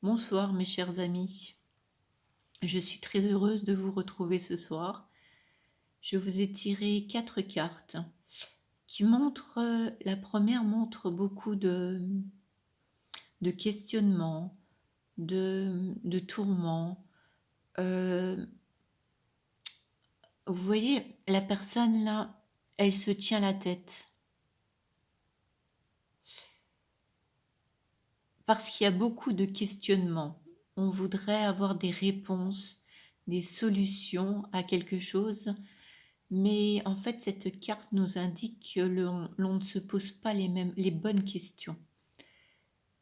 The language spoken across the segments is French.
Bonsoir mes chers amis, je suis très heureuse de vous retrouver ce soir. Je vous ai tiré 4 cartes qui montrent, la première montre beaucoup de questionnements, de tourments. Euh, Vous voyez, la personne là, elle se tient la tête parce qu'il y a beaucoup de questionnements. On voudrait avoir des réponses, des solutions à quelque chose. Mais en fait, cette carte nous indique que l'on ne se pose pas les bonnes questions.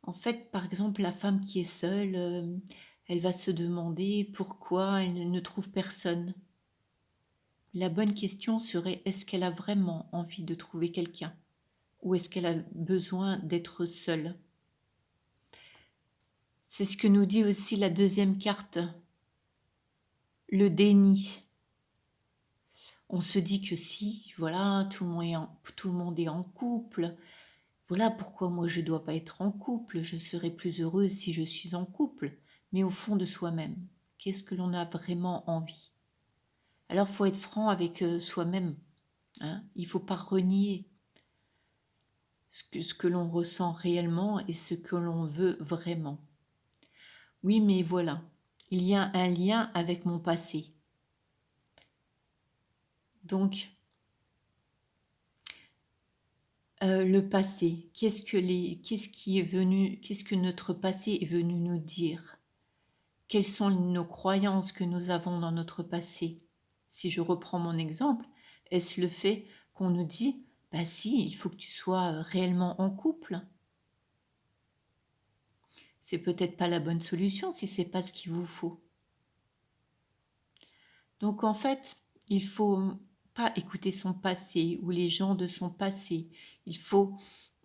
En fait, par exemple, la femme qui est seule, elle va se demander pourquoi elle ne trouve personne. La bonne question serait, est-ce qu'elle a vraiment envie de trouver quelqu'un? Ou est-ce qu'elle a besoin d'être seule? C'est ce que nous dit aussi la deuxième carte, le déni. On se dit que si, voilà, tout le monde est en couple. Voilà pourquoi moi je ne dois pas être en couple, je serai plus heureuse si je suis en couple, mais au fond de soi-même, qu'est-ce que l'on a vraiment envie? Alors il faut être franc avec soi-même, hein. Il ne faut pas renier ce que l'on ressent réellement et ce que l'on veut vraiment. Oui, mais voilà, il y a un lien avec mon passé. Donc, le passé, qu'est-ce qui est venu, qu'est-ce que notre passé est venu nous dire? Quelles sont nos croyances que nous avons dans notre passé? Si je reprends mon exemple, est-ce le fait qu'on nous dit, bah si, il faut que tu sois réellement en couple? C'est peut-être pas la bonne solution si c'est pas ce qu'il vous faut. Donc en fait, il faut pas écouter son passé ou les gens de son passé. Il faut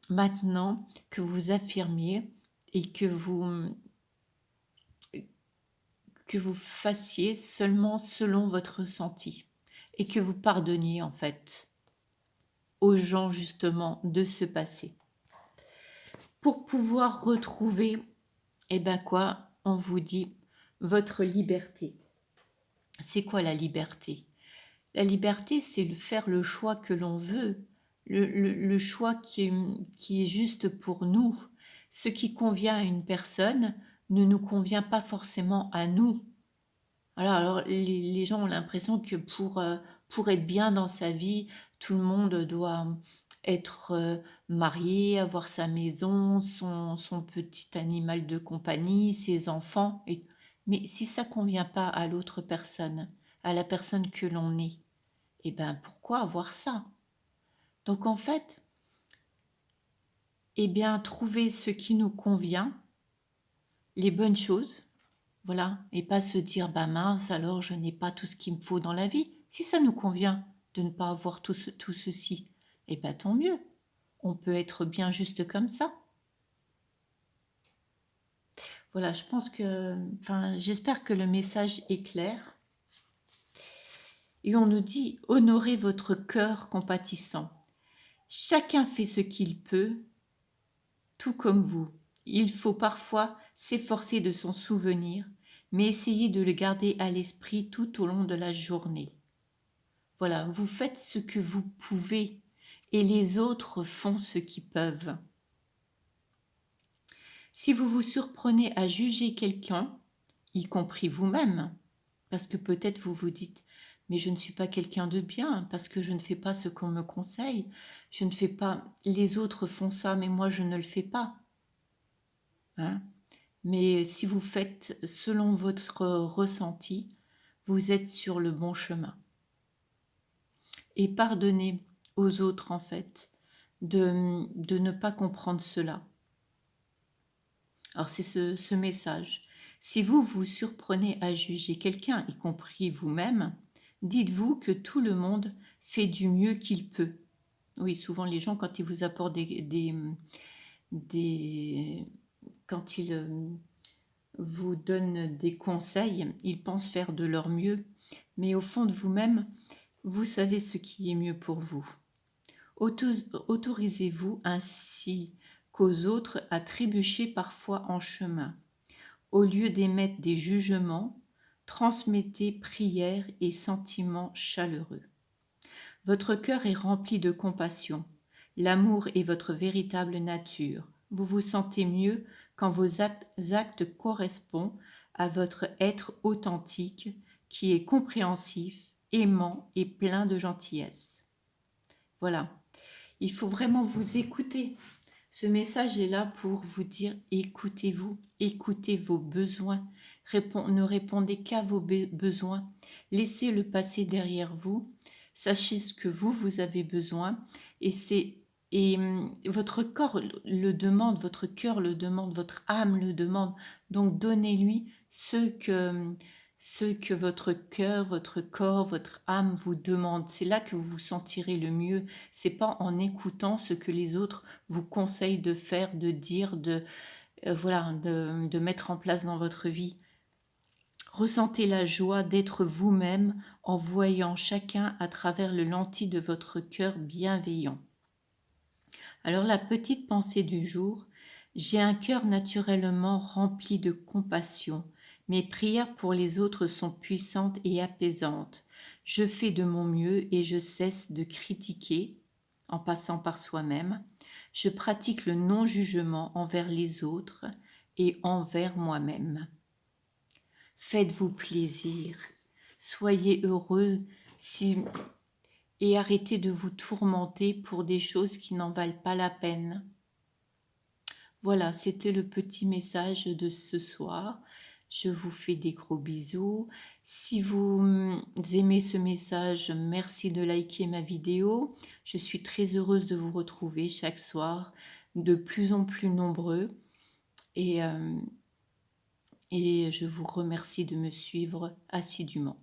maintenant que vous affirmiez et que vous fassiez seulement selon votre ressenti et que vous pardonniez en fait aux gens justement de ce passé. Pour pouvoir retrouver, eh ben quoi, on vous dit votre liberté. C'est quoi la liberté? La liberté, c'est faire le choix que l'on veut, le choix qui est juste pour nous. Ce qui convient à une personne ne nous convient pas forcément à nous. Alors les gens ont l'impression que pour être bien dans sa vie, tout le monde doit être marié, avoir sa maison, son petit animal de compagnie, ses enfants. Mais si ça convient pas à l'autre personne, à la personne que l'on est, eh ben pourquoi avoir ça? Donc en fait, eh bien trouver ce qui nous convient, les bonnes choses, voilà, et pas se dire bah mince, alors je n'ai pas tout ce qu'il me faut dans la vie. Si ça nous convient de ne pas avoir tout ceci, eh bien tant mieux. On peut être bien juste comme ça. Voilà, je pense que, enfin, j'espère que le message est clair. Et on nous dit honorez votre cœur compatissant. Chacun fait ce qu'il peut, tout comme vous. Il faut parfois s'efforcer de s'en souvenir, mais essayer de le garder à l'esprit tout au long de la journée. Voilà, vous faites ce que vous pouvez et les autres font ce qu'ils peuvent. Si vous vous surprenez à juger quelqu'un, y compris vous-même, parce que peut-être vous vous dites, mais je ne suis pas quelqu'un de bien, parce que je ne fais pas ce qu'on me conseille, je ne fais pas, les autres font ça, mais moi je ne le fais pas. Hein. Mais si vous faites selon votre ressenti, vous êtes sur le bon chemin. Et pardonnez aux autres, en fait, de ne pas comprendre cela. Alors c'est ce message. Si vous vous surprenez à juger quelqu'un, y compris vous-même, dites-vous que tout le monde fait du mieux qu'il peut. Oui, souvent les gens, quand ils vous apportent quand ils vous donnent des conseils, ils pensent faire de leur mieux. Mais au fond de vous-même, vous savez ce qui est mieux pour vous. Autorisez-vous ainsi qu'aux autres à trébucher parfois en chemin. Au lieu d'émettre des jugements, transmettez prières et sentiments chaleureux. Votre cœur est rempli de compassion. L'amour est votre véritable nature. Vous vous sentez mieux quand vos actes correspondent à votre être authentique qui est compréhensif, aimant et plein de gentillesse. Voilà, il faut vraiment vous écouter. Ce message est là pour vous dire écoutez-vous, écoutez vos besoins, ne répondez qu'à vos besoins, laissez le passé derrière vous, sachez ce que vous avez besoin et votre corps le demande, votre cœur le demande, votre âme le demande, donc donnez-lui ce que votre cœur, votre corps, votre âme vous demande. C'est là que vous vous sentirez le mieux. C'est pas en écoutant ce que les autres vous conseillent de faire, de dire, voilà, de mettre en place dans votre vie. Ressentez la joie d'être vous-même en voyant chacun à travers le lentille de votre cœur bienveillant. Alors la petite pensée du jour, j'ai un cœur naturellement rempli de compassion. Mes prières pour les autres sont puissantes et apaisantes. Je fais de mon mieux et je cesse de critiquer en passant par soi-même. Je pratique le non-jugement envers les autres et envers moi-même. Faites-vous plaisir, soyez heureux et arrêtez de vous tourmenter pour des choses qui n'en valent pas la peine. Voilà, c'était le petit message de ce soir. Je vous fais des gros bisous. Si vous aimez ce message, merci de liker ma vidéo. Je suis très heureuse de vous retrouver chaque soir, de plus en plus nombreux. Et je vous remercie de me suivre assidûment.